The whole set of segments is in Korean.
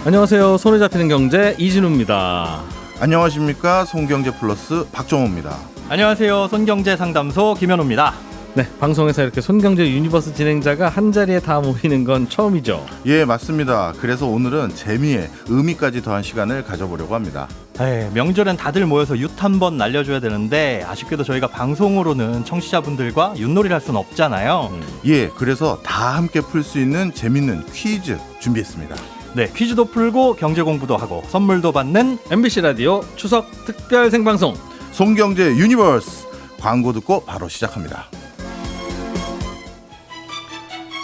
안녕하세요. 손에 잡히는 경제 이진우입니다. 안녕하십니까. 손경제 플러스 박정호입니다. 안녕하세요. 손경제 상담소 김현우입니다. 네, 방송에서 이렇게 손경제 유니버스 진행자가 한자리에 다 모이는 건 처음이죠. 예, 맞습니다. 그래서 오늘은 재미에 의미까지 더한 시간을 가져보려고 합니다. 명절엔 다들 모여서 윷 한번 날려줘야 되는데 아쉽게도 저희가 방송으로는 청취자분들과 윷놀이를 할 수는 없잖아요. 예, 그래서 다 함께 풀 수 있는 재밌는 퀴즈 준비했습니다. 네, 퀴즈도 풀고 경제 공부도 하고 선물도 받는 MBC 라디오 추석 특별 생방송 손경제 유니버스, 광고 듣고 바로 시작합니다.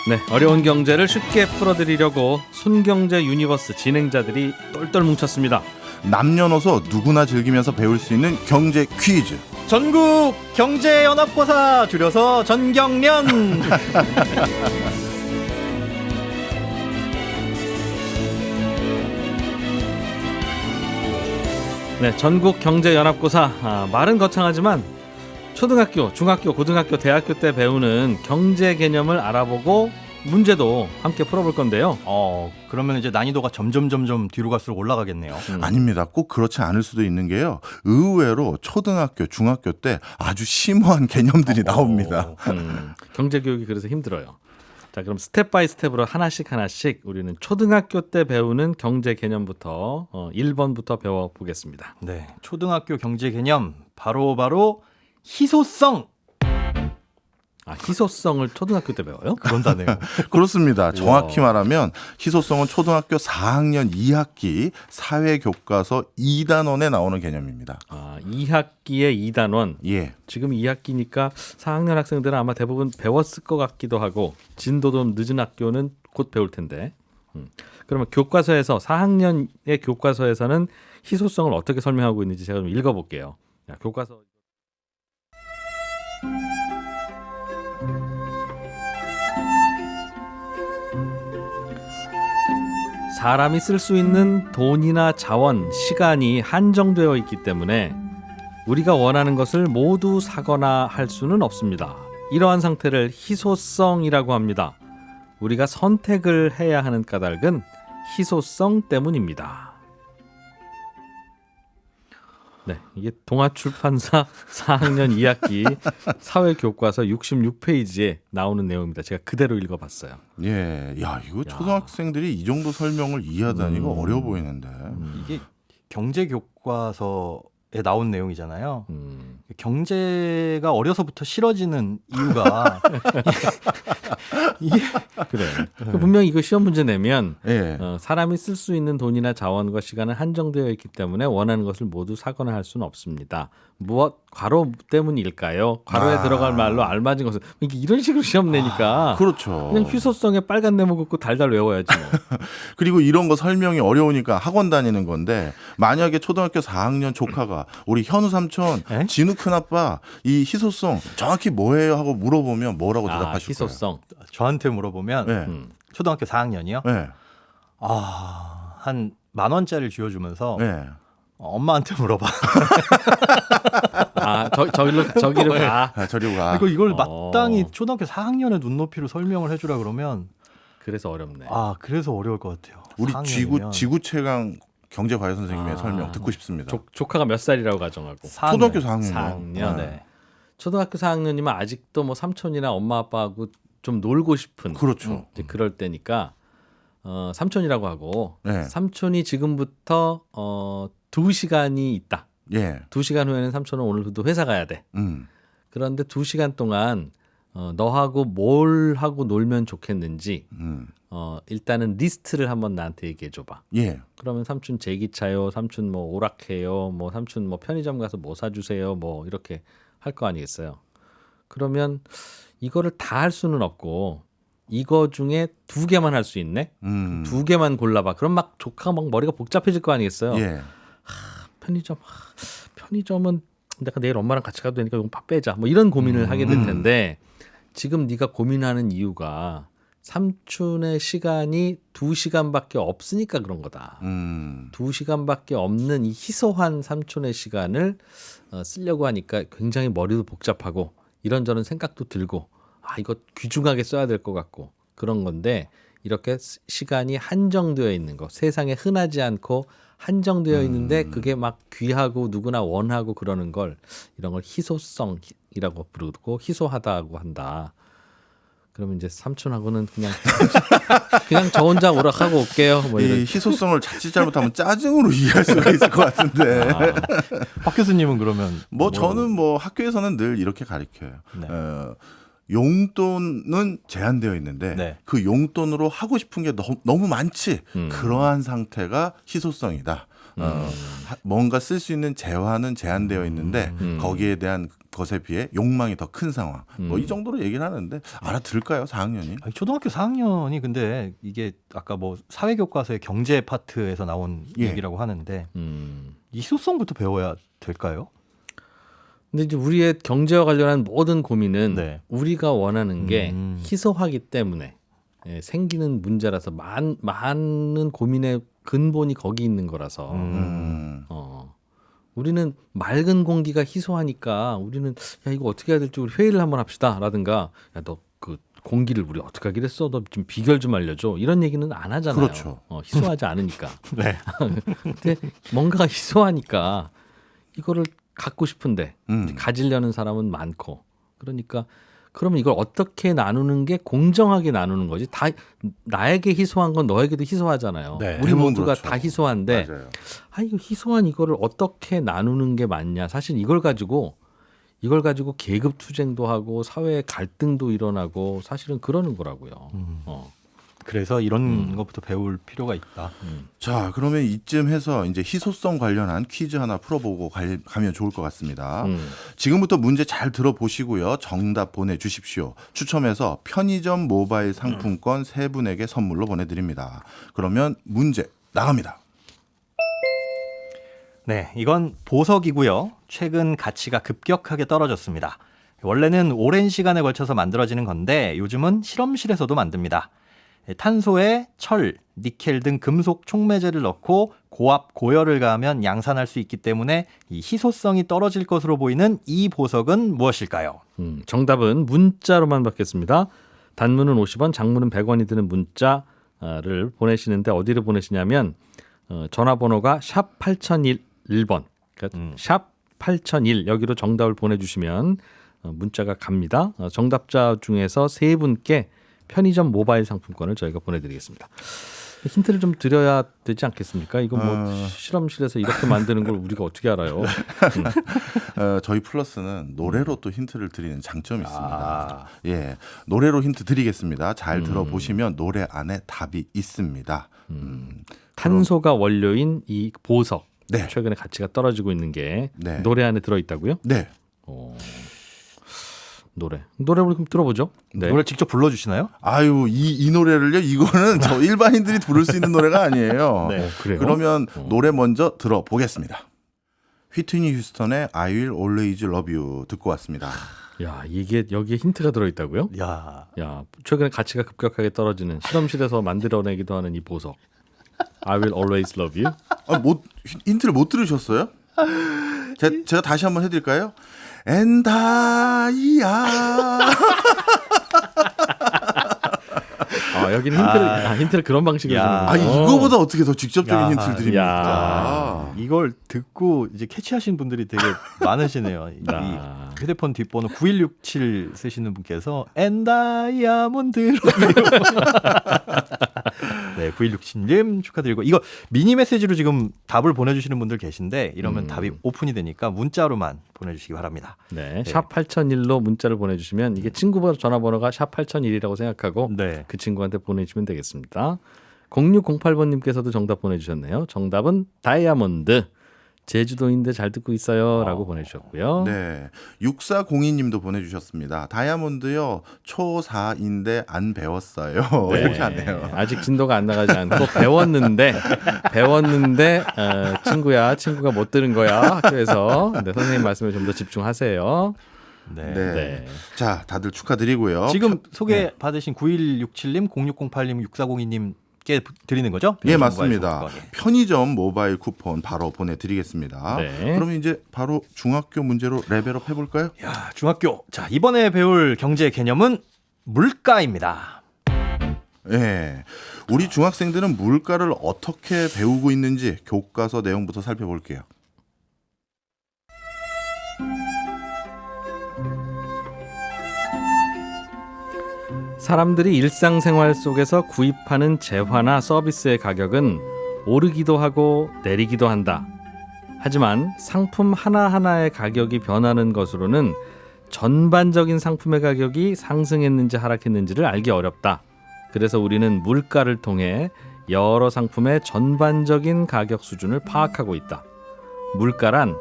네, 어려운 경제를 쉽게 풀어드리려고 손경제 유니버스 진행자들이 똘똘 뭉쳤습니다. 남녀노소 누구나 즐기면서 배울 수 있는 경제 퀴즈. 전국 경제연합고사, 줄여서 전경련. 네, 전국 경제연합고사. 말은 거창하지만 초등학교, 중학교, 고등학교, 대학교 때 배우는 경제 개념을 알아보고 문제도 함께 풀어볼 건데요. 그러면 이제 난이도가 점점 뒤로 갈수록 올라가겠네요. 아닙니다. 꼭 그렇지 않을 수도 있는 게요. 의외로 초등학교, 중학교 때 아주 심오한 개념들이 나옵니다. 경제 교육이 그래서 힘들어요. 자, 그럼 스텝 바이 스텝으로 하나씩 우리는 초등학교 때 배우는 경제 개념부터 1번부터 배워보겠습니다. 네, 초등학교 경제 개념 바로 희소성. 희소성을 초등학교 때 배워요? 그런다네요. 그렇습니다. 정확히 말하면 희소성은 초등학교 4학년 2학기 사회교과서 2단원에 나오는 개념입니다. 2학기에 2단원. 예. 지금 2학기니까 4학년 학생들은 아마 대부분 배웠을 것 같기도 하고 진도도 늦은 학교는 곧 배울 텐데. 그러면 교과서에서 4학년의 교과서에서는 희소성을 어떻게 설명하고 있는지 제가 좀 읽어볼게요. 자, 교과서. 사람이 쓸 수 있는 돈이나 자원, 시간이 한정되어 있기 때문에 우리가 원하는 것을 모두 사거나 할 수는 없습니다. 이러한 상태를 희소성이라고 합니다. 우리가 선택을 해야 하는 까닭은 희소성 때문입니다. 네, 이게 동아출판사 4학년 2학기 사회교과서 66페이지에 나오는 내용입니다. 제가 그대로 읽어봤어요. 예, 이거 초등학생들이 이 정도 설명을 이해하다니까 어려워 보이는데. 이게 경제 교과서에 나온 내용이잖아요. 경제가 어려서부터 싫어지는 이유가 이게 그래. 분명히 이거 시험 문제 내면 예. 사람이 쓸 수 있는 돈이나 자원과 시간은 한정되어 있기 때문에 원하는 것을 모두 사거나 할 수는 없습니다. 무엇 과로 때문일까요? 과로에 들어갈 말로 알맞은 것은 이런 식으로 시험 내니까 그렇죠. 그냥 희소성에 빨간 네모 긋고 달달 외워야지. 뭐. 그리고 이런 거 설명이 어려우니까 학원 다니는 건데 만약에 초등학교 4학년 조카가 우리 현우 삼촌, 진우 큰아빠 이 희소성 정확히 뭐예요 하고 물어보면 뭐라고 대답하실 희소성. 저한테 물어보면 거예요? 초등학교 4학년이요? 네. 한 10,000원짜리를 쥐어주면서 네. 엄마한테 물어봐. 저기로 가. 저리로 가. 그리고 이걸 마땅히 초등학교 4학년의 눈높이로 설명을 해주라 그러면 그래서 어렵네. 그래서 어려울 것 같아요. 우리 4학년이면. 지구 최강 경제과외 선생님의 설명 듣고 싶습니다. 조카가 몇 살이라고 가정하고? 4학년. 초등학교 4학년. 4학년. 네. 초등학교 4학년이면 아직도 뭐 삼촌이나 엄마 아빠하고 좀 놀고 싶은 그렇죠. 이제 그럴 때니까 삼촌이라고 하고 네. 삼촌이 지금부터 2시간이 있다. 예. 2시간 후에는 삼촌은 오늘도 회사 가야 돼. 그런데 2시간 동안 너하고 뭘 하고 놀면 좋겠는지 일단은 리스트를 한번 나한테 얘기해 줘봐. 예. 그러면 삼촌 제기차요, 삼촌 뭐 오락해요, 뭐 삼촌 뭐 편의점 가서 뭐 사주세요, 뭐 이렇게 할 거 아니겠어요. 그러면 이거를 다 할 수는 없고 이거 중에 2개만 할 수 있네. 2개만 골라봐. 그럼 막 조카가 막 머리가 복잡해질 거 아니겠어요. 예. 편의점은 내가 내일 엄마랑 같이 가도 되니까 이거 밥 빼자. 뭐 이런 고민을 하게 될 텐데 지금 네가 고민하는 이유가 삼촌의 시간이 2시간밖에 없으니까 그런 거다. 2시간밖에 없는 이 희소한 삼촌의 시간을 쓰려고 하니까 굉장히 머리도 복잡하고 이런저런 생각도 들고 이거 귀중하게 써야 될 것 같고 그런 건데 이렇게 시간이 한정되어 있는 거, 세상에 흔하지 않고 한정되어 있는데 그게 막 귀하고 누구나 원하고 그러는 걸 이런 걸 희소성이라고 부르고 희소하다고 한다. 그러면 이제 삼촌하고는 그냥 저 혼자 오락하고 올게요. 뭐 이 이런. 희소성을 자칫 잘못하면 짜증으로 이해할 수가 있을 것 같은데. 박 교수님은 그러면 뭐 저는 뭐 학교에서는 늘 이렇게 가르쳐요. 네. 용돈은 제한되어 있는데 네. 그 용돈으로 하고 싶은 게 너무 많지. 그러한 상태가 희소성이다. 뭔가 쓸 수 있는 재화는 제한되어 있는데 거기에 대한 것에 비해 욕망이 더 큰 상황. 뭐 이 정도로 얘기를 하는데 알아들을까요? 4학년이? 아니, 초등학교 4학년이 근데 이게 아까 뭐 사회교과서의 경제 파트에서 나온 예. 얘기라고 하는데 이 희소성부터 배워야 될까요? 근데 이제 우리의 경제와 관련한 모든 고민은 네. 우리가 원하는 게 희소하기 때문에 생기는 문제라서 많은 고민의 근본이 거기 있는 거라서 우리는 맑은 공기가 희소하니까 우리는 야 이거 어떻게 해야 될지 우리 회의를 한번 합시다라든가 야 너 그 공기를 우리 어떻게 하기로 했어? 너 좀 비결 좀 알려줘. 이런 얘기는 안 하잖아요. 그렇죠. 희소하지 않으니까. 네. 근데 뭔가가 희소하니까 이거를 갖고 싶은데 가지려는 사람은 많고 그러니까 그러면 이걸 어떻게 나누는 게 공정하게 나누는 거지. 다 나에게 희소한 건 너에게도 희소하잖아요. 네. 우리 대부분 모두가 그렇죠. 다 희소한데 맞아요. 이거 희소한 이거를 어떻게 나누는 게 맞냐. 사실 이걸 가지고 계급 투쟁도 하고 사회의 갈등도 일어나고 사실은 그러는 거라고요. 그래서 이런 것부터 배울 필요가 있다. 자, 그러면 이쯤 해서 이제 희소성 관련한 퀴즈 하나 풀어보고 가면 좋을 것 같습니다. 지금부터 문제 잘 들어보시고요. 정답 보내주십시오. 추첨해서 편의점 모바일 상품권 3분에게 선물로 보내드립니다. 그러면 문제 나갑니다. 네, 이건 보석이고요. 최근 가치가 급격하게 떨어졌습니다. 원래는 오랜 시간에 걸쳐서 만들어지는 건데 요즘은 실험실에서도 만듭니다. 탄소에 철, 니켈 등 금속 촉매제를 넣고 고압, 고열을 가하면 양산할 수 있기 때문에 이 희소성이 떨어질 것으로 보이는 이 보석은 무엇일까요? 정답은 문자로만 받겠습니다. 단문은 50원, 장문은 100원이 드는 문자를 보내시는데 어디를 보내시냐면 전화번호가 샵 8001번 그러니까 샵 8001 여기로 정답을 보내주시면 문자가 갑니다. 정답자 중에서 3분께 편의점 모바일 상품권을 저희가 보내드리겠습니다. 힌트를 좀 드려야 되지 않겠습니까? 이거 뭐 실험실에서 이렇게 만드는 걸 우리가 어떻게 알아요? 저희 플러스는 노래로 또 힌트를 드리는 장점이 있습니다. 예, 노래로 힌트 드리겠습니다. 잘 들어보시면 노래 안에 답이 있습니다. 탄소가 원료인 이 보석 네. 최근에 가치가 떨어지고 있는 게 네. 노래 안에 들어있다고요? 네. 노래 우리 그럼 들어보죠. 네. 노래 직접 불러주시나요? 아유, 이 노래를요? 이거는 저 일반인들이 부를 수 있는 노래가 아니에요. 네. 그래요? 그러면 노래 먼저 들어보겠습니다. 휘트니 휴스턴의 I Will Always Love You 듣고 왔습니다. 야 이게 여기에 힌트가 들어있다고요? 야, 최근에 가치가 급격하게 떨어지는 실험실에서 만들어내기도 하는 이 보석. I will always love you. 힌트를 못 들으셨어요? 제가 다시 한번 해드릴까요? 엔다이야. 여기는 힌트를 그런 방식으로 야. 주는 이거보다 어떻게 더 직접적인 야. 힌트를 드립니까? 이걸 듣고 이제 캐치하신 분들이 되게 많으시네요. 이 휴대폰 뒷번호 9167 쓰시는 분께서 엔다이아몬드로 네, 9167님 축하드리고 이거 미니 메시지로 지금 답을 보내주시는 분들 계신데 이러면 답이 오픈이 되니까 문자로만 보내주시기 바랍니다. 네, 샵 8001로 문자를 보내주시면 이게 친구 전화번호가 샵 8001이라고 생각하고 네. 그 친구한테 보내주시면 되겠습니다. 0608번님께서도 정답 보내주셨네요. 정답은 다이아몬드. 제주도인데 잘 듣고 있어요 라고 보내주셨고요. 네. 6402님도 보내주셨습니다. 다이아몬드요. 초4인데 안 배웠어요. 이렇게 하네요. 아직 진도가 안 나가지 않고 배웠는데 친구가 못 들은 거야 학교에서. 네, 선생님 말씀에 좀 더 집중하세요. 네. 네. 자, 다들 축하드리고요. 지금 소개 받으신 9167님, 0608님, 6402님 께 드리는 거죠? 예, 맞습니다. 모바일 쿠폰. 편의점 모바일 쿠폰 바로 보내드리겠습니다. 네. 그러면 이제 바로 중학교 문제로 레벨업 해볼까요? 야, 중학교. 자, 이번에 배울 경제 개념은 물가입니다. 예. 우리 중학생들은 물가를 어떻게 배우고 있는지 교과서 내용부터 살펴볼게요. 사람들이 일상생활 속에서 구입하는 재화나 서비스의 가격은 오르기도 하고 내리기도 한다. 하지만 상품 하나하나의 가격이 변하는 것으로는 전반적인 상품의 가격이 상승했는지 하락했는지를 알기 어렵다. 그래서 우리는 물가를 통해 여러 상품의 전반적인 가격 수준을 파악하고 있다. 물가란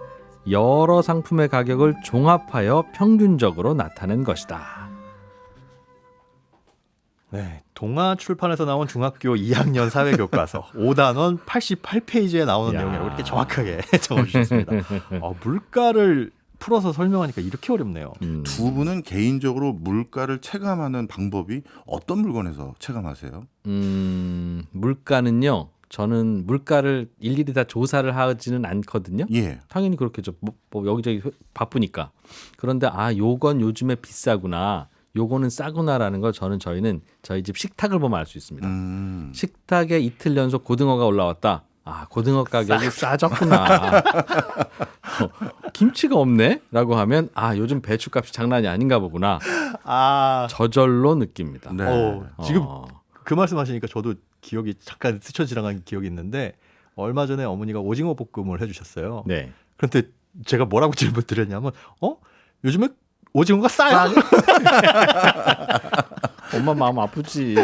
여러 상품의 가격을 종합하여 평균적으로 나타낸 것이다. 네, 동아 출판에서 나온 중학교 2학년 사회교과서 5단원 88페이지에 나오는 야. 내용이라고 이렇게 정확하게 적어주셨습니다. 물가를 풀어서 설명하니까 이렇게 어렵네요. 두 분은 개인적으로 물가를 체감하는 방법이 어떤 물건에서 체감하세요? 물가는요. 저는 물가를 일일이 다 조사를 하지는 않거든요. 예. 당연히 그렇겠죠. 뭐 여기저기 바쁘니까. 그런데 요건 요즘에 비싸구나. 요거는 싸구나라는 걸 저희는 저희 집 식탁을 보면 알 수 있습니다. 식탁에 이틀 연속 고등어가 올라왔다. 고등어 가격이 싸졌구나. 김치가 없네? 라고 하면 요즘 배추값이 장난이 아닌가 보구나. 저절로 느낍니다. 네. 지금 그 말씀하시니까 저도 기억이 잠깐 스쳐 지나간 기억이 있는데 얼마 전에 어머니가 오징어 볶음을 해주셨어요. 네. 그런데 제가 뭐라고 질문 드렸냐면 요즘에 오징어가 싸요? 엄마 마음 아프지.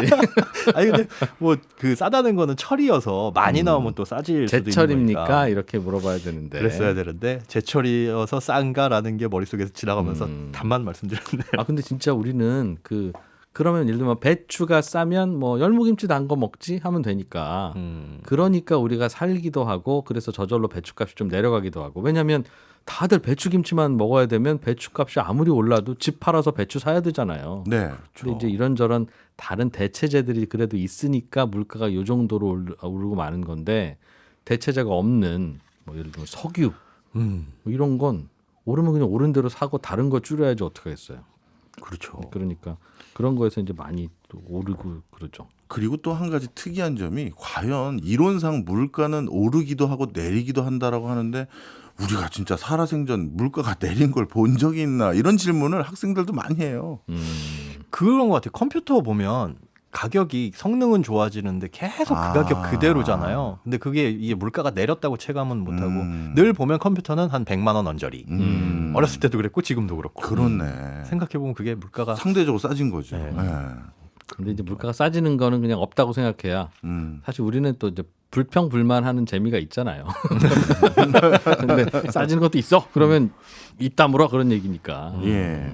아니 근데 뭐 그 싸다는 거는 철이어서 많이 나오면 또 싸질 수도 있는 제철입니까? 거니까. 이렇게 물어봐야 되는데. 그랬어야 되는데 제철이어서 싼가라는 게 머릿속에서 지나가면서 답만 말씀드렸네요. 근데 진짜 우리는 그러면 예를 들면 배추가 싸면 뭐 열무김치 단 거 먹지 하면 되니까. 그러니까 우리가 살기도 하고 그래서 저절로 배추값이 좀 내려가기도 하고. 왜냐하면 다들 배추김치만 먹어야 되면 배추값이 아무리 올라도 집 팔아서 배추 사야 되잖아요. 네. 근데 이제 이런저런 다른 대체제들이 그래도 있으니까 물가가 요 정도로 오르고 마는 건데 대체제가 없는 뭐 예를 들면 석유 뭐 이런 건 오르면 그냥 오른 대로 사고 다른 거 줄여야지 어떻게 하겠어요. 그렇죠. 그러니까 그런 거에서 이제 많이 또 오르고 그러죠. 그리고 또 한 가지 특이한 점이 과연 이론상 물가는 오르기도 하고 내리기도 한다라고 하는데 우리가 진짜 살아생전 물가가 내린 걸 본 적이 있나 이런 질문을 학생들도 많이 해요. 그런 것 같아요. 컴퓨터 보면 가격이 성능은 좋아지는데 계속 그 가격 그대로잖아요. 근데 이게 물가가 내렸다고 체감은 못하고 늘 보면 컴퓨터는 한 100만 원 언저리. 어렸을 때도 그랬고 지금도 그렇고. 그렇네. 생각해보면 그게 물가가 상대적으로 싸진 거죠. 네. 네. 근데 이제 물가가 싸지는 거는 그냥 없다고 생각해야 사실 우리는 또 이제 불평불만하는 재미가 있잖아요. 근데 싸지는 것도 있어. 그러면 이따 물어 그런 얘기니까. 예.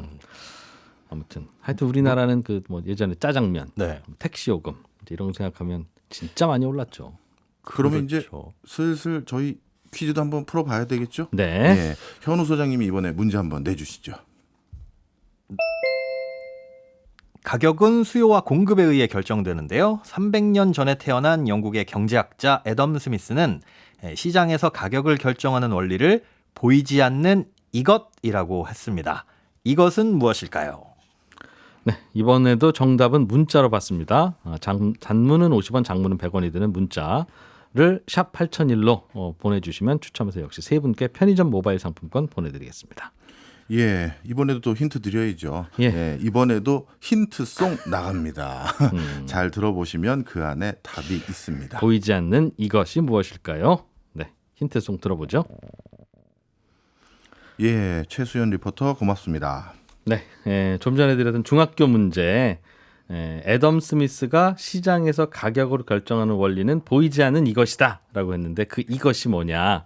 아무튼 하여튼 우리나라는 뭐 예전에 짜장면, 네. 택시 요금 이런 거 생각하면 진짜 많이 올랐죠. 그러면 이제 그렇죠. 슬슬 저희 퀴즈도 한번 풀어봐야 되겠죠? 네. 예. 현우 소장님이 이번에 문제 한번 내주시죠. 가격은 수요와 공급에 의해 결정되는데요. 300년 전에 태어난 영국의 경제학자 애덤 스미스는 시장에서 가격을 결정하는 원리를 보이지 않는 이것이라고 했습니다. 이것은 무엇일까요? 네, 이번에도 정답은 문자로 받습니다. 단문은 50원, 장문은 100원이 드는 문자를 샵 8001로 보내주시면 추첨해서 역시 세 분께 편의점 모바일 상품권 보내드리겠습니다. 예, 이번에도 또 힌트 드려야죠. 예. 예, 이번에도 힌트송 나갑니다. 잘 들어보시면 그 안에 답이 있습니다. 보이지 않는 이것이 무엇일까요? 네, 힌트송 들어보죠. 예, 최수연 리포터 고맙습니다. 네, 좀 전에 드렸던 중학교 문제. 애덤 스미스가 시장에서 가격으로 결정하는 원리는 보이지 않는 이것이다 라고 했는데 그 이것이 뭐냐.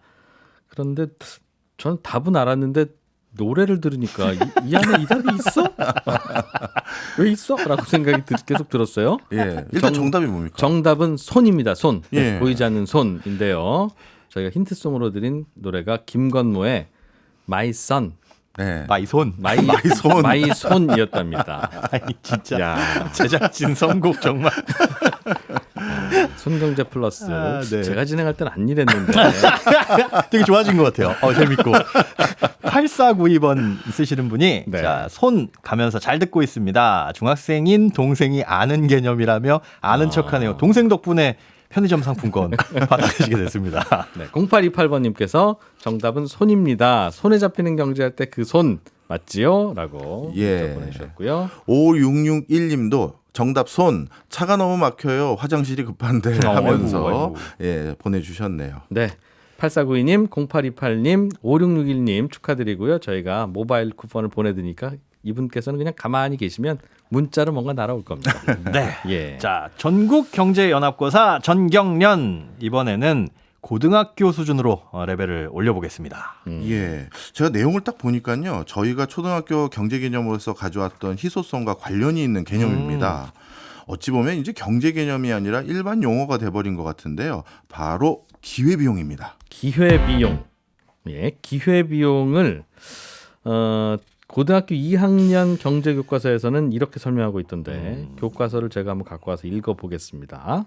그런데 저는 답은 알았는데 노래를 들으니까 이 안에 이 답이 있어? 왜 있어? 라고 생각이 계속 들었어요. 예, 일단 정답이 뭡니까? 정답은 손입니다. 손. 예. 보이지 않는 손인데요. 저희가 힌트송으로 드린 노래가 김건모의 My Son, 네. 마이손. 마이손. 마이손이었답니다. 아니 진짜 야. 제작진 선곡 정말. 손경제 플러스. 아, 네. 제가 진행할 땐 안 이랬는데. 되게 좋아진 것 같아요. 재밌고. 8492번 쓰시는 분이 네. 자, 손 가면서 잘 듣고 있습니다. 중학생인 동생이 아는 개념이라며 아는 척하네요. 동생 덕분에 편의점 상품권 받아가시게 됐습니다. 네, 0828번님께서 정답은 손입니다. 손에 잡히는 경제할 때 그 손 맞지요? 라고 예. 보내주셨고요. 5661님도 정답 손. 차가 너무 막혀요. 화장실이 급한데 하면서 아이고. 예, 보내주셨네요. 네. 8492님, 0828님, 5661님 축하드리고요. 저희가 모바일 쿠폰을 보내드리니까 이분께서는 그냥 가만히 계시면 문자로 뭔가 날아올 겁니다. 네. 예. 자, 전국경제연합고사 전경련 이번에는 고등학교 수준으로 레벨을 올려보겠습니다. 예, 제가 내용을 딱 보니까요, 저희가 초등학교 경제 개념으로서 가져왔던 희소성과 관련이 있는 개념입니다. 어찌 보면 이제 경제 개념이 아니라 일반 용어가 돼버린 것 같은데요. 바로 기회비용입니다. 기회비용. 예, 기회비용을 고등학교 2학년 경제교과서에서는 이렇게 설명하고 있던데 교과서를 제가 한번 갖고 와서 읽어보겠습니다.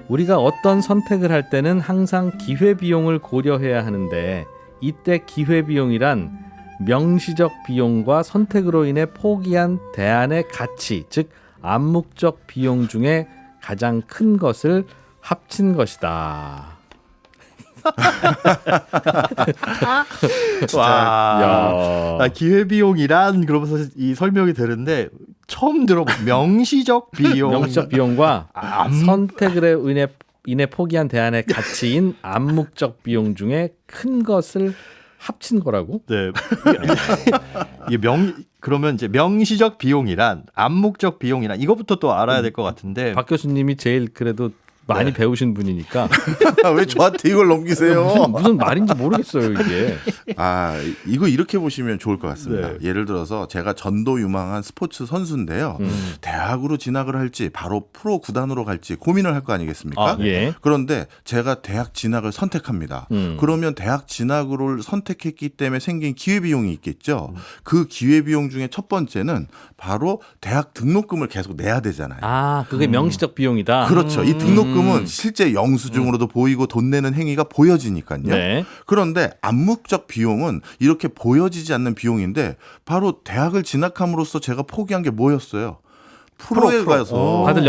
우리가 어떤 선택을 할 때는 항상 기회비용을 고려해야 하는데 이때 기회비용이란 명시적 비용과 선택으로 인해 포기한 대안의 가치, 즉 암묵적 비용 중에 가장 큰 것을 합친 것이다. 와, 야. 기회비용이란 그러면서 이 설명이 되는데 처음 들어본 명시적 비용. 명시적 비용과 선택으로 인해 포기한 대안의 가치인 암묵적 비용 중에 큰 것을 합친 거라고? 네. 이게 그러면 이제 명시적 비용이란 암묵적 비용이란 이것부터 또 알아야 될 것 같은데. 박 교수님이 제일 그래도 많이 배우신 분이니까 왜 저한테 이걸 넘기세요? 무슨 말인지 모르겠어요 이게. 아, 이거 이렇게 보시면 좋을 것 같습니다. 네. 예를 들어서 제가 전도 유망한 스포츠 선수인데요. 대학으로 진학을 할지 바로 프로 구단으로 갈지 고민을 할 거 아니겠습니까? 아, 예. 그런데 제가 대학 진학을 선택합니다. 그러면 대학 진학을 선택했기 때문에 생긴 기회비용이 있겠죠. 그 기회비용 중에 첫 번째는 바로 대학 등록금을 계속 내야 되잖아요. 아, 그게 명시적 비용이다. 그렇죠. 이 등록금은 실제 영수증으로도 보이고 돈 내는 행위가 보여지니까요. 네. 그런데 암묵적 비용은 이렇게 보여지지 않는 비용인데 바로 대학을 진학함으로써 제가 포기한 게 뭐였어요? 프로에 가서 받을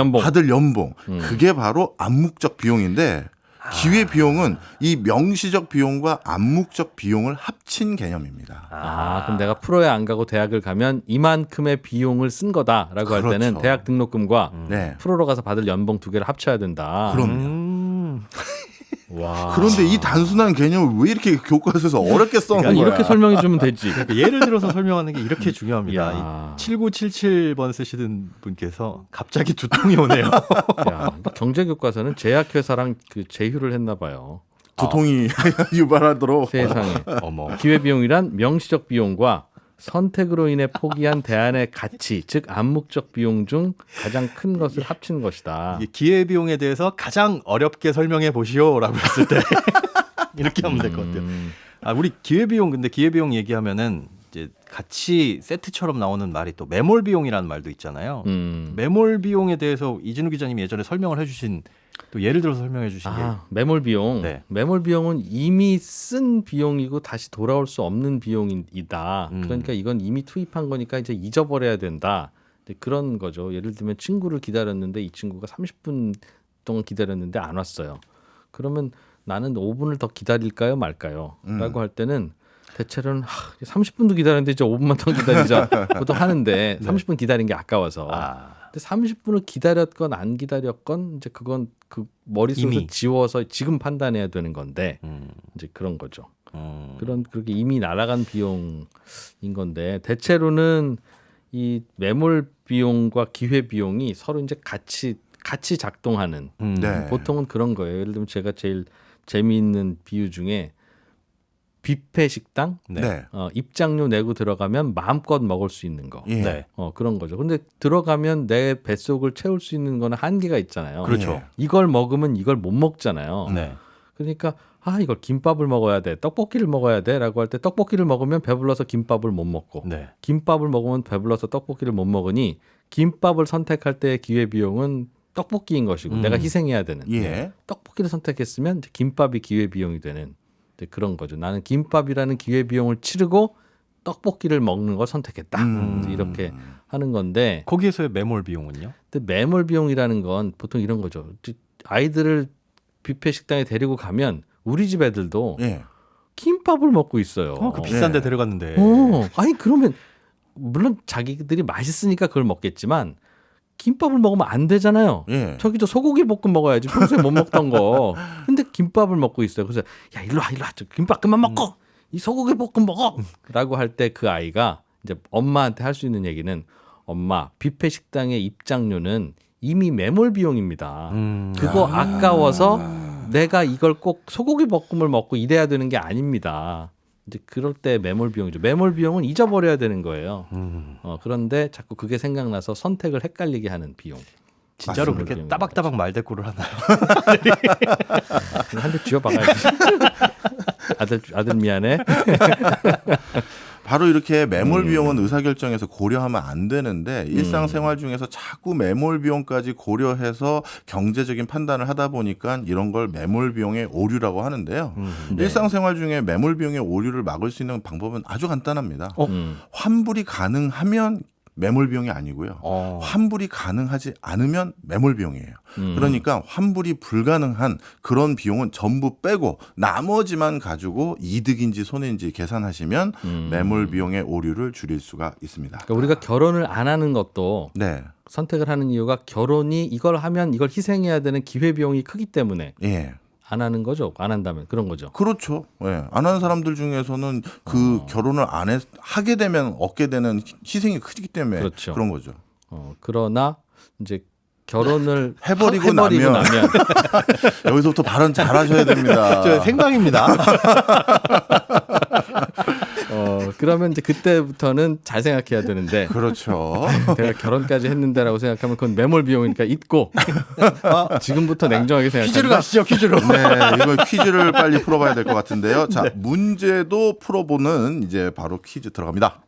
연봉. 그게 바로 암묵적 비용인데 기회 비용은 이 명시적 비용과 암묵적 비용을 합친 개념입니다. 아, 그럼 내가 프로에 안 가고 대학을 가면 이만큼의 비용을 쓴 거다라고 할 때는 그렇죠. 대학 등록금과 네. 프로로 가서 받을 연봉 두 개를 합쳐야 된다. 그럼요. 와. 그런데 이 단순한 개념을 왜 이렇게 교과서에서 어렵게 써놓은 아니, 거야? 이렇게 설명해 주면 되지. 그러니까 예를 들어서 설명하는 게 이렇게 중요합니다. 야. 7977번 쓰시는 분께서 갑자기 두통이 오네요. 야, 경제 교과서는 제약회사랑 그 제휴를 했나 봐요. 두통이 유발하도록. 세상에. 어머. 기회비용이란 명시적 비용과 선택으로 인해 포기한 대안의 가치, 즉 암묵적 비용 중 가장 큰 것을 합친 것이다. 이게 기회비용에 대해서 가장 어렵게 설명해 보시오라고 했을 때 이렇게 하면 될 것 같아요. 우리 기회비용 근데 기회비용 얘기하면은 이제 같이 세트처럼 나오는 말이 또 매몰비용이라는 말도 있잖아요. 매몰비용에 대해서 이진우 기자님이 예전에 설명을 해주신 또 예를 들어서 설명해 주신 게 매몰비용. 네. 매몰비용은 이미 쓴 비용이고 다시 돌아올 수 없는 비용이다. 그러니까 이건 이미 투입한 거니까 이제 잊어버려야 된다. 그런 거죠. 예를 들면 친구를 기다렸는데 이 친구가 30분 동안 기다렸는데 안 왔어요. 그러면 나는 5분을 더 기다릴까요 말까요? 라고 할 때는 대체로는 30분도 기다렸는데 이제 5분만 더 기다리자 보통 하는데 30분 기다린 게 아까워서 근데 30분을 기다렸건 안 기다렸건 이제 그건 그 머릿속에서 이미. 지워서 지금 판단해야 되는 건데 이제 그런 거죠. 그렇게 이미 날아간 비용인 건데 대체로는 이 매몰 비용과 기회 비용이 서로 이제 같이 작동하는 네. 보통은 그런 거예요. 예를 들면 제가 제일 재미있는 비유 중에 뷔페 식당 네. 입장료 내고 들어가면 마음껏 먹을 수 있는 거. 예. 네. 그런 거죠. 근데 들어가면 내 뱃속을 채울 수 있는 거는 한계가 있잖아요. 그렇죠. 예. 이걸 먹으면 이걸 못 먹잖아요. 네. 그러니까 아 이걸 김밥을 먹어야 돼, 떡볶이를 먹어야 돼라고 할 때 떡볶이를 먹으면 배불러서 김밥을 못 먹고 네. 김밥을 먹으면 배불러서 떡볶이를 못 먹으니 김밥을 선택할 때의 기회 비용은 떡볶이인 것이고 내가 희생해야 되는 예. 떡볶이를 선택했으면 이제 김밥이 기회 비용이 되는 이제 그런 거죠. 나는 김밥이라는 기회 비용을 치르고 떡볶이를 먹는 걸 선택했다. 이제 이렇게 하는 건데 거기에서의 매몰 비용은요? 근데 매몰 비용이라는 건 보통 이런 거죠. 아이들을 뷔페 식당에 데리고 가면 우리 집 애들도 예. 김밥을 먹고 있어요. 그 비싼데 네. 데려갔는데. 아니 그러면 물론 자기들이 맛있으니까 그걸 먹겠지만 김밥을 먹으면 안 되잖아요. 예. 저기 저 소고기 볶음 먹어야지 평소에 못 먹던 거. 근데 김밥을 먹고 있어요. 그래서 야 일로 와 저 김밥 그만 먹고 이 소고기 볶음 먹어라고 할 때 그 아이가 이제 엄마한테 할 수 있는 얘기는 엄마 뷔페 식당의 입장료는 이미 매몰 비용입니다. 그거 아까워서 내가 이걸 꼭 소고기 볶음을 먹고 이래야 되는 게 아닙니다. 이제 그럴 때 매몰 비용이죠. 매몰 비용은 잊어버려야 되는 거예요. 그런데 자꾸 그게 생각나서 선택을 헷갈리게 하는 비용. 진짜로 매몰 그렇게 비용인 따박따박 말대꾸를 하나요? 한 대 쥐어박아야지. 아들 미안해. 바로 이렇게 매몰 비용은 의사결정에서 고려하면 안 되는데 일상생활 중에서 자꾸 매몰 비용까지 고려해서 경제적인 판단을 하다 보니까 이런 걸 매몰 비용의 오류라고 하는데요. 네. 일상생활 중에 매몰 비용의 오류를 막을 수 있는 방법은 아주 간단합니다. 음. 환불이 가능하면 매몰 비용이 아니고요. 환불이 가능하지 않으면 매몰 비용이에요. 그러니까 환불이 불가능한 그런 비용은 전부 빼고 나머지만 가지고 이득인지 손해인지 계산하시면 매몰 비용의 오류를 줄일 수가 있습니다. 그러니까 우리가 결혼을 안 하는 것도 네. 선택을 하는 이유가 결혼이 이걸 하면 이걸 희생해야 되는 기회 비용이 크기 때문에 예. 안 하는 거죠. 안 한다면 그런 거죠. 그렇죠. 예. 안 하는 사람들 중에서는 그 결혼을 하게 되면 얻게 되는 희생이 크기 때문에 그렇죠. 그런 거죠. 그러나 이제 결혼을 해버리고 나면 여기서부터 발언 잘하셔야 됩니다. 저 생방입니다. 그러면 이제 그때부터는 잘 생각해야 되는데 그렇죠. 내가 결혼까지 했는데라고 생각하면 그건 매몰 비용이니까 잊고 지금부터 냉정하게 생각하자. 퀴즈로 가시죠. 퀴즈로. 네, 이번 퀴즈를 빨리 풀어봐야 될 것 같은데요. 자, 문제도 풀어보는 이제 바로 퀴즈 들어갑니다.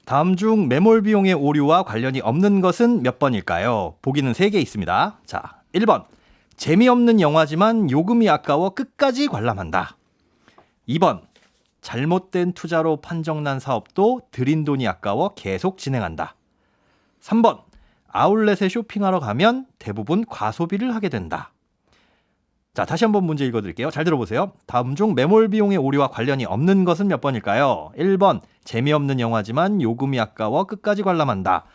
다음 중 매몰 비용의 오류와 관련이 없는 것은 몇 번일까요? 보기는 3개 있습니다. 자, 1번. 재미없는 영화지만 요금이 아까워 끝까지 관람한다. 2번. 잘못된 투자로 판정난 사업도 들인 돈이 아까워 계속 진행한다. 3번. 아울렛에 쇼핑하러 가면 대부분 과소비를 하게 된다. 자, 다시 한번 문제 읽어드릴게요. 잘 들어보세요. 다음 중 매몰 비용의 오류와 관련이 없는 것은 몇 번일까요? 1번. 재미없는 영화지만 요금이 아까워 끝까지 관람한다.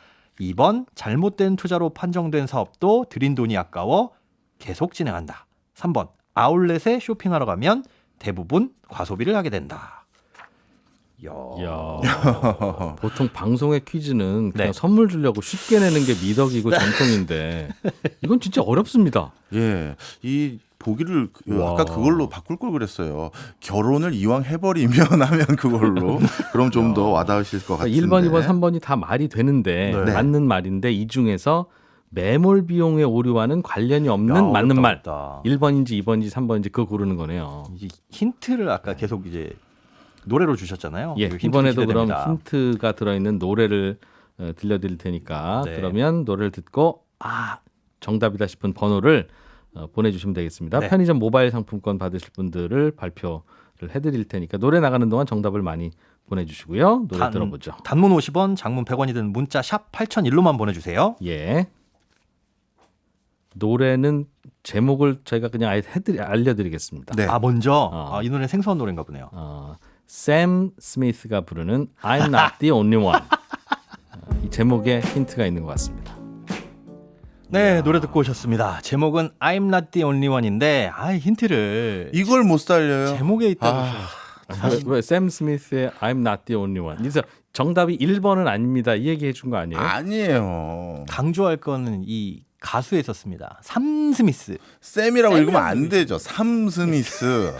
2번. 잘못된 투자로 판정된 사업도 들인 돈이 아까워 계속 진행한다. 3번. 아울렛에 쇼핑하러 가면 대부분 과소비를 하게 된다. 야, 보통 방송의 퀴즈는 그냥 네. 선물 주려고 쉽게 내는 게 미덕이고 전통인데 이건 진짜 어렵습니다. 예, 이 보기를 와. 아까 그걸로 바꿀 걸 그랬어요. 결혼을 이왕 해버리면 하면 그걸로 그럼 좀 더 와닿으실 것 같은데. 1번, 2번, 3번이 다 말이 되는데 네. 맞는 말인데 이 중에서 매몰 비용의 오류와는 관련이 없는 맞는 말. 어렵다. 1번인지 2번인지 3번인지 그거 고르는 거네요. 이 힌트를 아까 계속 이제 노래로 주셨잖아요. 예, 이거 힌트 이번에도 그럼 기대됩니다. 힌트가 들어있는 노래를 들려드릴 테니까 네. 그러면 노래를 듣고 정답이다 싶은 번호를 보내주시면 되겠습니다. 네. 편의점 모바일 상품권 받으실 분들을 발표를 해드릴 테니까 노래 나가는 동안 정답을 많이 보내주시고요. 노래 들어보죠. 단문 50원, 장문 100원이 드는 문자 샵 8001로만 보내주세요. 예. 노래는 제목을 저희가 그냥 아예 알려드리겠습니다. 네. 먼저 이 노래는 생소한 노래인가 보네요. 샘 스미스가 부르는 I'm Not the Only One. 이 제목에 힌트가 있는 것 같습니다. 네, 노래 듣고 오셨습니다. 제목은 I'm Not the Only One인데 힌트를 이걸 못 살려요. 제목에 있다고. 왜샘 스미스의 I'm Not the Only One. 그래서 정답이 1번은 아닙니다. 이 얘기 해준 거 아니에요? 아니에요. 강조할 거는 이 가수에 있었습니다. 삼 스미스. 샘이라고 읽으면 안 되죠. 삼 스미스.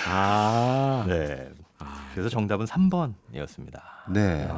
아, 네. 그래서 정답은 3번이었습니다. 네.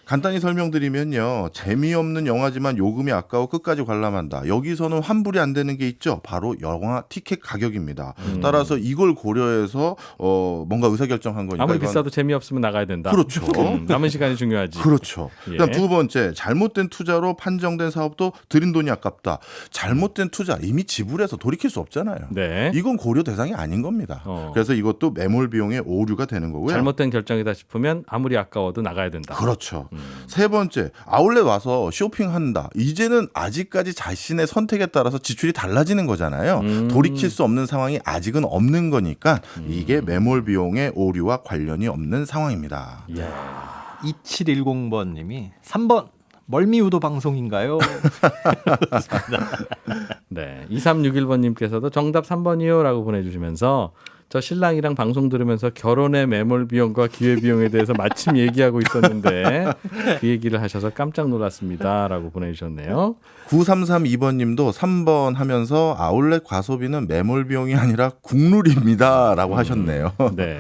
간단히 설명드리면요. 재미없는 영화지만 요금이 아까워 끝까지 관람한다. 여기서는 환불이 안 되는 게 있죠. 바로 영화 티켓 가격입니다. 따라서 이걸 고려해서 뭔가 의사결정한 거니까. 아무리 이건 비싸도 재미없으면 나가야 된다. 그렇죠. 남은 시간이 중요하지. 그렇죠. 예. 그다음 두 번째, 잘못된 투자로 판정된 사업도 들인 돈이 아깝다. 잘못된 투자 이미 지불해서 돌이킬 수 없잖아요. 네. 이건 고려 대상이 아닌 겁니다. 그래서 이것도 매몰 비용의 오류가 되는 거고요. 잘못된 결정이다 싶으면 아무리 아까워도 나가야 된다. 그렇죠. 세 번째, 아울렛 와서 쇼핑한다. 이제는 아직까지 자신의 선택에 따라서 지출이 달라지는 거잖아요. 돌이킬 수 없는 상황이 아직은 없는 거니까 이게 매몰 비용의 오류와 관련이 없는 상황입니다. 2710번님이 3번 멀미우도 방송인가요? 네. 2361번님께서도 정답 3번이요라고 보내주시면서 저 신랑이랑 방송 들으면서 결혼의 매몰 비용과 기회 비용에 대해서 마침 얘기하고 있었는데 그 얘기를 하셔서 깜짝 놀랐습니다라고 보내주셨네요. 9332번 님도 3번 하면서 아울렛 과소비는 매몰 비용이 아니라 국룰입니다. 라고 하셨네요. 네.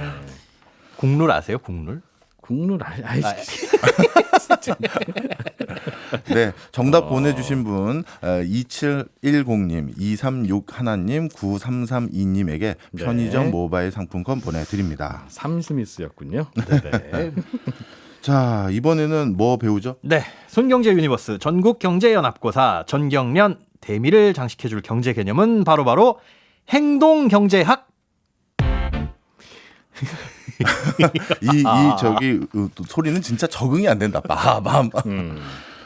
국룰 아세요? 국룰? 국룰 네, 정답 보내주신 분 2710님, 2361님, 9332님에게 편의점 모바일 상품권 보내드립니다. 삼스미스였군요. 네. 자, 이번에는 뭐 배우죠? 네. 손경제 유니버스 전국경제연합고사 전경련 대미를 장식해줄 경제 개념은 바로 행동경제학. 소리는 진짜 적응이 안 된다. 빠밤.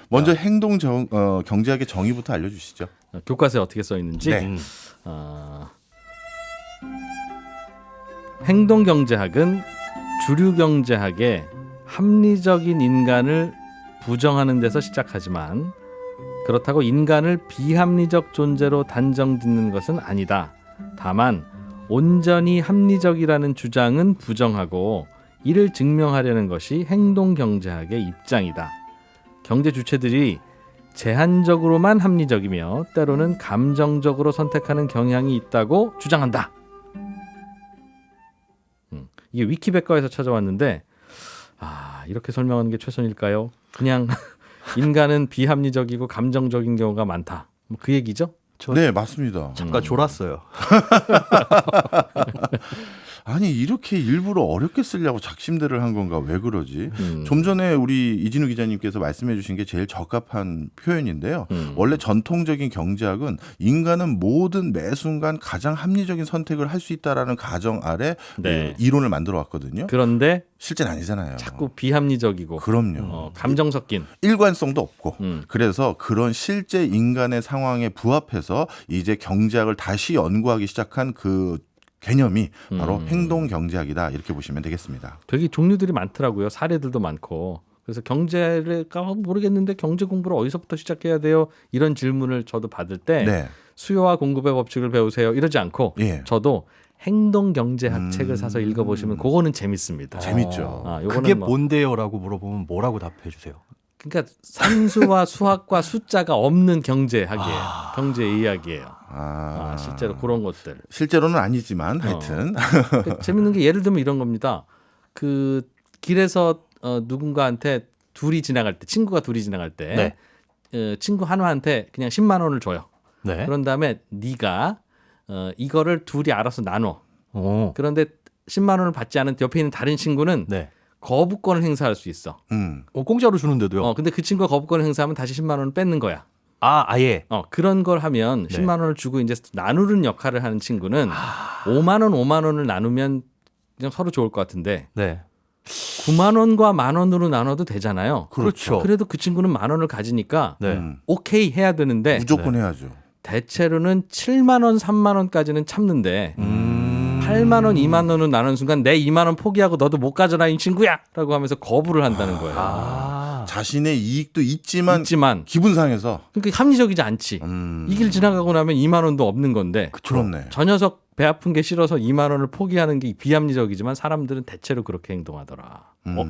먼저 행동 경제학의 정의부터 알려주시죠. 교과서에 어떻게 써 있는지. 네. 행동경제학은 주류경제학의 합리적인 인간을 부정하는 데서 시작하지만 그렇다고 인간을 비합리적 존재로 단정짓는 것은 아니다. 다만 온전히 합리적이라는 주장은 부정하고 이를 증명하려는 것이 행동경제학의 입장이다. 경제 주체들이 제한적으로만 합리적이며 때로는 감정적으로 선택하는 경향이 있다고 주장한다. 이게 위키백과에서 찾아왔는데 이렇게 설명하는 게 최선일까요? 그냥 인간은 비합리적이고 감정적인 경우가 많다. 뭐 그 얘기죠? 네, 맞습니다. 잠깐 졸았어요. 아니 이렇게 일부러 어렵게 쓰려고 작심대를 한 건가? 왜 그러지? 좀 전에 우리 이진우 기자님께서 말씀해 주신 게 제일 적합한 표현인데요. 원래 전통적인 경제학은 인간은 모든 매 순간 가장 합리적인 선택을 할 수 있다라는 가정 아래 네. 이론을 만들어 왔거든요. 그런데 실제는 아니잖아요. 자꾸 비합리적이고 그럼요. 감정 섞인 일관성도 없고 음. 그래서 그런 실제 인간의 상황에 부합해서 이제 경제학을 다시 연구하기 시작한 그 개념이 바로 행동 경제학이다 이렇게 보시면 되겠습니다. 되게 종류들이 많더라고요. 사례들도 많고. 그래서 경제를 모르겠는데 경제 공부를 어디서부터 시작해야 돼요? 이런 질문을 저도 받을 때 네. 수요와 공급의 법칙을 배우세요. 이러지 않고 예. 저도 행동 경제학 책을 사서 읽어보시면 그거는 재밌습니다. 재밌죠. 요거는 그게 뭐- 뭔데요라고 물어보면 뭐라고 답해 주세요? 그러니까 산수와 수학과 숫자가 없는 경제학이에요. 경제 이야기예요. 실제로 그런 것들. 실제로는 아니지만 하여튼 재밌는 게 예를 들면 이런 겁니다. 그 길에서 누군가한테 둘이 지나갈 때 친구가 둘이 지나갈 때 친구 하나한테 그냥 10만 원을 줘요. 네. 그런 다음에 네가 이거를 둘이 알아서 나눠. 오. 그런데 10만 원을 받지 않은 옆에 있는 다른 친구는 네. 거부권을 행사할 수 있어. 공짜로 주는데도요. 근데 그 친구가 거부권을 행사하면 다시 10만 원을 뺏는 거야. 아예. 그런 걸 하면 10만 원을 주고 이제 나누는 역할을 하는 친구는 5만 원을 나누면 그냥 서로 좋을 것 같은데 네. 9만 원과 만 원으로 나눠도 되잖아요. 그렇죠. 그래도 그 친구는 만 원을 가지니까 네. 오케이 해야 되는데 무조건 해야죠. 대체로는 7만 원, 3만 원까지는 참는데 8만 원, 2만 원을 나누는 순간 내 2만 원 포기하고 너도 못 가져라 이 친구야! 라고 하면서 거부를 한다는 거예요. 자신의 이익도 있지만 기분 상해서 그러니까 합리적이지 않지. 이 길 지나가고 나면 2만 원도 없는 건데 그렇네. 저 녀석 배 아픈 게 싫어서 2만 원을 포기하는 게 비합리적이지만 사람들은 대체로 그렇게 행동하더라.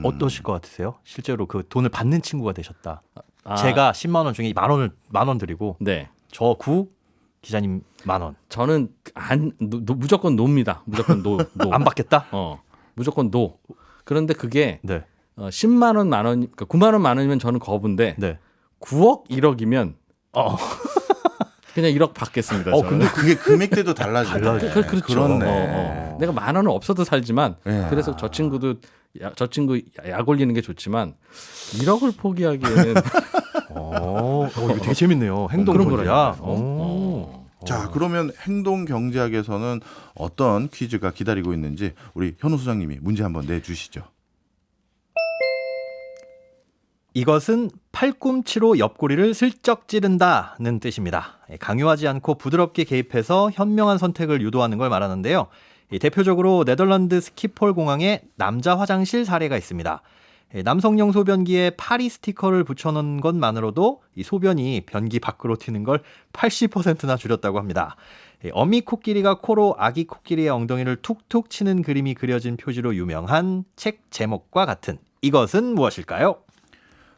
어떠실 것 같으세요? 실제로 그 돈을 받는 친구가 되셨다. 제가 10만 원 중에 만 원 드리고 네. 저 9 기자님 만 원. 저는 무조건 노입니다. 무조건 노. 안 받겠다? 무조건 노. 그런데 그게 네. 10만 원, 만 원, 그러니까 9만 원, 만 원이면 저는 거부인데 네. 9억, 1억이면 그냥 1억 받겠습니다. 저는. 근데 그게 금액대도 달라지네. 그렇죠. 그렇네. 내가 만 원은 없어도 살지만 네. 그래서 저 친구 약 올리는 게 좋지만 1억을 포기하기에는 이거 되게 재밌네요. 행동 그런 경제학. 거라니까요. 자, 그러면 행동 경제학에서는 어떤 퀴즈가 기다리고 있는지 우리 현우 소장님이 문제 한번 내주시죠. 이것은 팔꿈치로 옆구리를 슬쩍 찌른다는 뜻입니다. 강요하지 않고 부드럽게 개입해서 현명한 선택을 유도하는 걸 말하는데요. 대표적으로 네덜란드 스키폴 공항에 남자 화장실 사례가 있습니다. 남성용 소변기에 파리 스티커를 붙여놓은 것만으로도 이 소변이 변기 밖으로 튀는 걸 80%나 줄였다고 합니다. 어미 코끼리가 코로 아기 코끼리의 엉덩이를 툭툭 치는 그림이 그려진 표지로 유명한 책 제목과 같은 이것은 무엇일까요?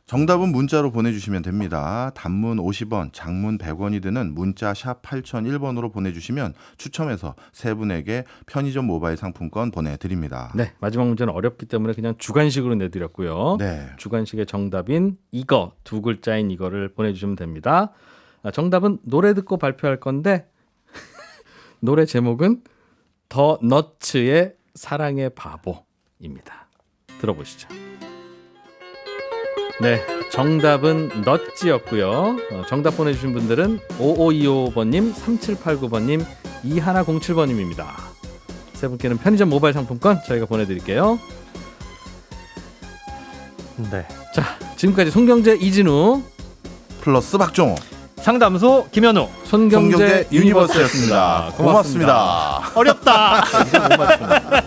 정답은 문자로 보내주시면 됩니다. 단문 50원, 장문 100원이 드는 문자 샵 8001번으로 보내주시면 추첨해서 세 분에게 편의점 모바일 상품권 보내드립니다. 네, 마지막 문제는 어렵기 때문에 그냥 주관식으로 내드렸고요. 네. 주관식의 정답인 이거 두 글자인 이거를 보내주시면 됩니다. 정답은 노래 듣고 발표할 건데 노래 제목은 더 너츠의 사랑의 바보입니다. 들어보시죠. 네, 정답은 넛지였고요. 정답 보내주신 분들은 5525번님, 3789번님, 2107번님입니다. 세 분께는 편의점 모바일 상품권 저희가 보내드릴게요. 네. 자, 지금까지 송경제 이진우, 플러스 박종호, 상담소 김현우. 손경제 유니버스였습니다. 고맙습니다. 어렵다. 못 맞춥니다.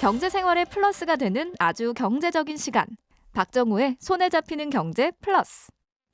경제 생활의 플러스가 되는 아주 경제적인 시간. 박정우의 손에 잡히는 경제 플러스.